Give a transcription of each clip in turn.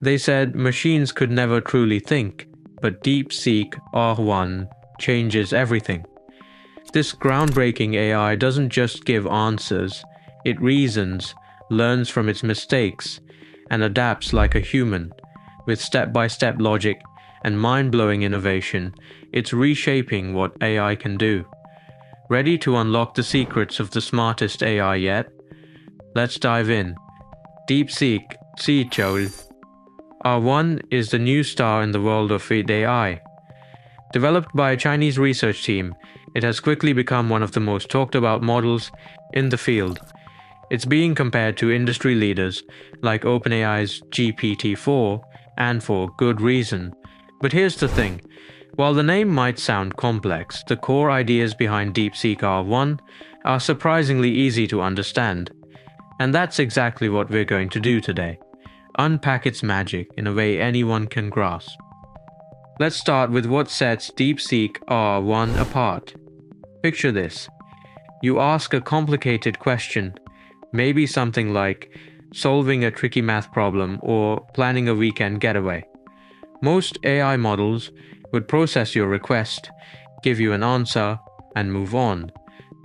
They said machines could never truly think, but DeepSeek R1 changes everything. This groundbreaking AI doesn't just give answers, it reasons, learns from its mistakes, and adapts like a human. With step-by-step logic and mind-blowing innovation, it's reshaping what AI can do. Ready to unlock the secrets of the smartest AI yet? Let's dive in. DeepSeek R1 is the new star in the world of AI. Developed by a Chinese research team, it has quickly become one of the most talked about models in the field. It's being compared to industry leaders like OpenAI's GPT-4, and for good reason. But here's the thing. While the name might sound complex, the core ideas behind DeepSeek R1 are surprisingly easy to understand. And that's exactly what we're going to do today. Unpack its magic in a way anyone can grasp. Let's start with what sets DeepSeek R1 apart. Picture this. You ask a complicated question, maybe something like solving a tricky math problem or planning a weekend getaway. Most AI models would process your request, give you an answer, and move on.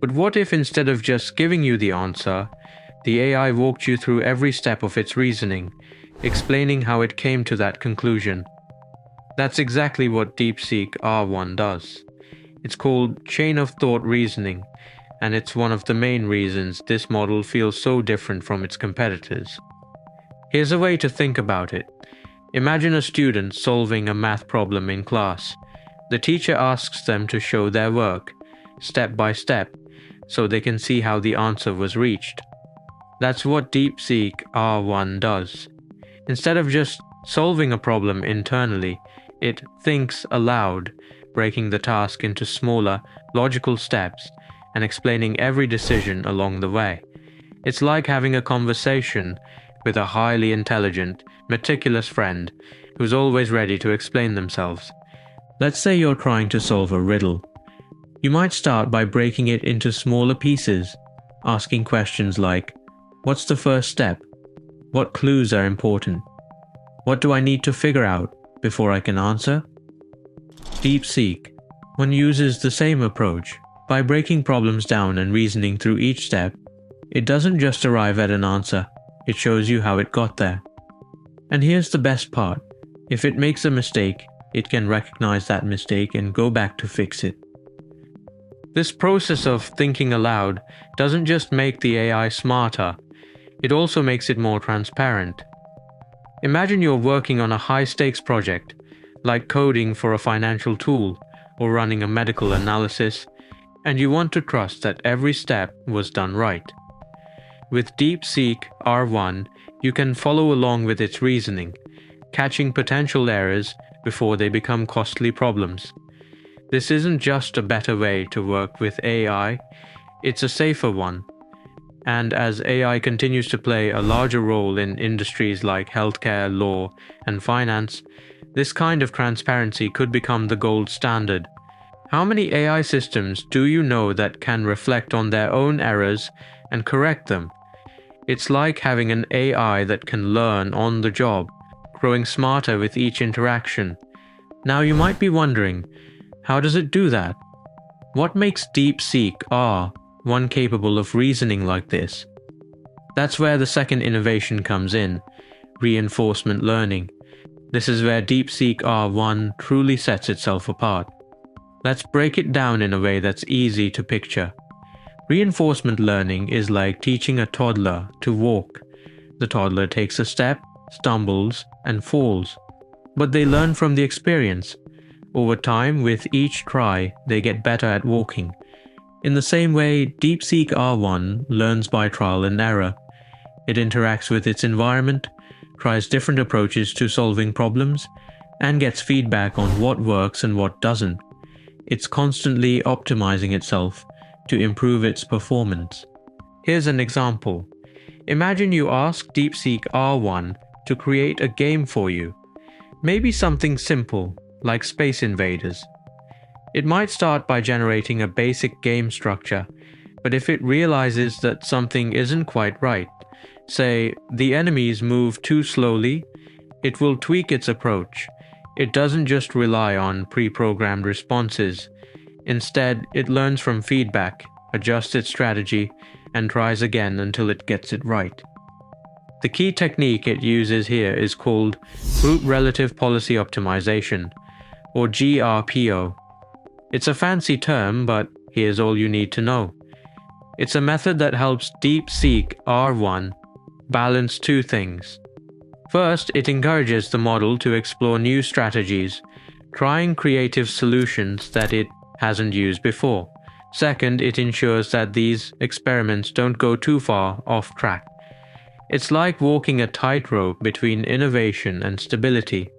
But what if instead of just giving you the answer, the AI walked you through every step of its reasoning, explaining how it came to that conclusion? That's exactly what DeepSeek R1 does. It's called chain of thought reasoning, and it's one of the main reasons this model feels so different from its competitors. Here's a way to think about it. Imagine a student solving a math problem in class. The teacher asks them to show their work, step by step, so they can see how the answer was reached. That's what DeepSeek R1 does. Instead of just solving a problem internally, it thinks aloud, breaking the task into smaller, logical steps and explaining every decision along the way. It's like having a conversation with a highly intelligent, meticulous friend who's always ready to explain themselves. Let's say you're trying to solve a riddle. You might start by breaking it into smaller pieces, asking questions like, what's the first step? What clues are important? What do I need to figure out before I can answer? DeepSeek uses the same approach. By breaking problems down and reasoning through each step, it doesn't just arrive at an answer, it shows you how it got there. And here's the best part. If it makes a mistake, it can recognize that mistake and go back to fix it. This process of thinking aloud doesn't just make the AI smarter, it also makes it more transparent. Imagine you're working on a high-stakes project, like coding for a financial tool or running a medical analysis, and you want to trust that every step was done right. With DeepSeek R1, you can follow along with its reasoning, catching potential errors before they become costly problems. This isn't just a better way to work with AI, it's a safer one. And as AI continues to play a larger role in industries like healthcare, law, and finance, this kind of transparency could become the gold standard. How many AI systems do you know that can reflect on their own errors and correct them? It's like having an AI that can learn on the job, growing smarter with each interaction. Now you might be wondering, how does it do that? What makes DeepSeek R1 capable of reasoning like this? That's where the second innovation comes in, reinforcement learning. This is where DeepSeek R1 truly sets itself apart. Let's break it down in a way that's easy to picture. Reinforcement learning is like teaching a toddler to walk. The toddler takes a step, stumbles, and falls. But they learn from the experience. Over time, with each try, they get better at walking. In the same way, DeepSeek R1 learns by trial and error. It interacts with its environment, tries different approaches to solving problems, and gets feedback on what works and what doesn't. It's constantly optimizing itself to improve its performance. Here's an example. Imagine you ask DeepSeek R1 to create a game for you. Maybe something simple, like Space Invaders. It might start by generating a basic game structure, but if it realizes that something isn't quite right, say the enemies move too slowly, It will tweak its approach. It doesn't just rely on pre-programmed responses. Instead, it learns from feedback, adjusts its strategy, and tries again until it gets it right. The key technique it uses here is called Group Relative Policy Optimization, or GRPO. It's a fancy term, but here's all you need to know. It's a method that helps DeepSeek R1 balance two things. First, it encourages the model to explore new strategies, trying creative solutions that it hasn't used before. Second, it ensures that these experiments don't go too far off track. It's like walking a tightrope between innovation and stability.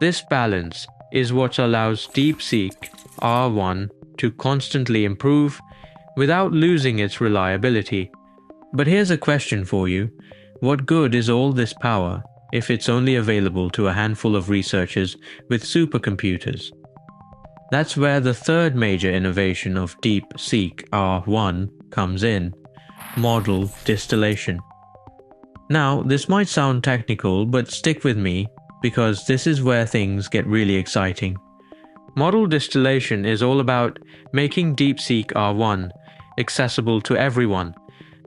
This balance is what allows DeepSeek R1 to constantly improve without losing its reliability. But here's a question for you. What good is all this power if it's only available to a handful of researchers with supercomputers? That's where the third major innovation of DeepSeek R1 comes in: model distillation. Now, this might sound technical, but stick with me because this is where things get really exciting. Model distillation is all about making DeepSeek R1 accessible to everyone,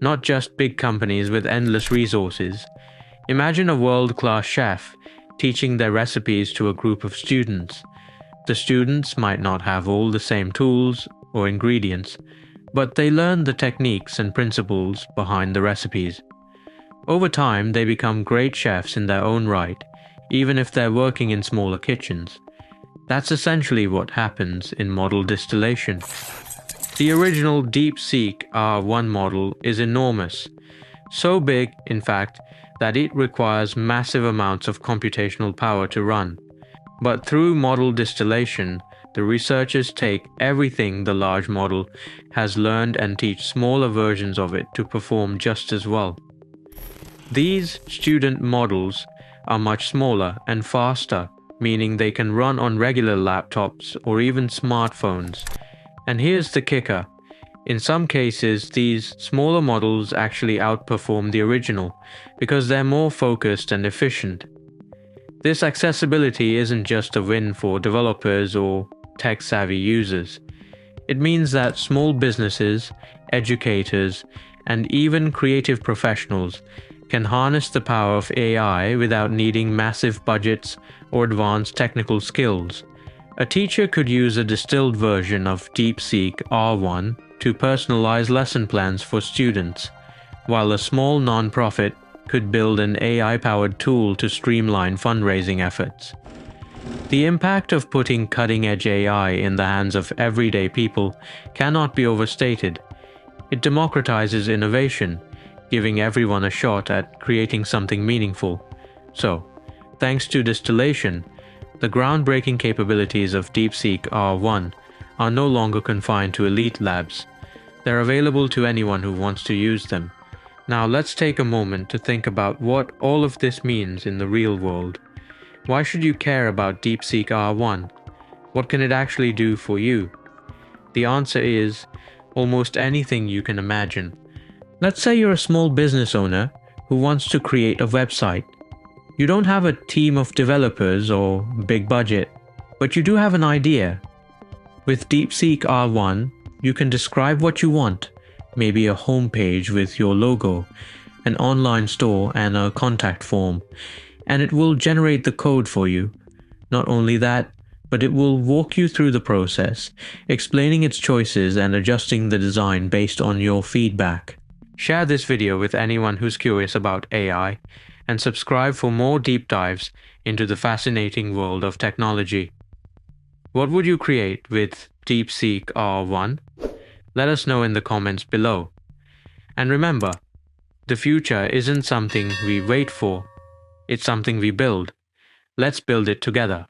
not just big companies with endless resources. Imagine a world-class chef teaching their recipes to a group of students. The students might not have all the same tools or ingredients, but they learn the techniques and principles behind the recipes. Over time, they become great chefs in their own right, even if they're working in smaller kitchens. That's essentially what happens in model distillation. The original DeepSeek R1 model is enormous. So big, in fact, that it requires massive amounts of computational power to run. But through model distillation, the researchers take everything the large model has learned and teach smaller versions of it to perform just as well. These student models are much smaller and faster, meaning they can run on regular laptops or even smartphones. And here's the kicker. In some cases, these smaller models actually outperform the original because they're more focused and efficient. This accessibility isn't just a win for developers or tech-savvy users. It means that small businesses, educators, and even creative professionals can harness the power of AI without needing massive budgets or advanced technical skills. A teacher could use a distilled version of DeepSeek R1 to personalize lesson plans for students, while a small nonprofit could build an AI-powered tool to streamline fundraising efforts. The impact of putting cutting-edge AI in the hands of everyday people cannot be overstated. It democratizes innovation, giving everyone a shot at creating something meaningful. So, thanks to distillation, the groundbreaking capabilities of DeepSeek R1 are no longer confined to elite labs. They're available to anyone who wants to use them. Now let's take a moment to think about what all of this means in the real world. Why should you care about DeepSeek R1? What can it actually do for you? The answer is almost anything you can imagine. Let's say you're a small business owner who wants to create a website. You don't have a team of developers or big budget, but you do have an idea. With DeepSeek R1, you can describe what you want, maybe a homepage with your logo, an online store, and a contact form, and it will generate the code for you. Not only that, but it will walk you through the process, explaining its choices and adjusting the design based on your feedback. Share this video with anyone who's curious about AI, and subscribe for more deep dives into the fascinating world of technology. What would you create with DeepSeek R1? Let us know in the comments below. And remember, the future isn't something we wait for, it's something we build. Let's build it together.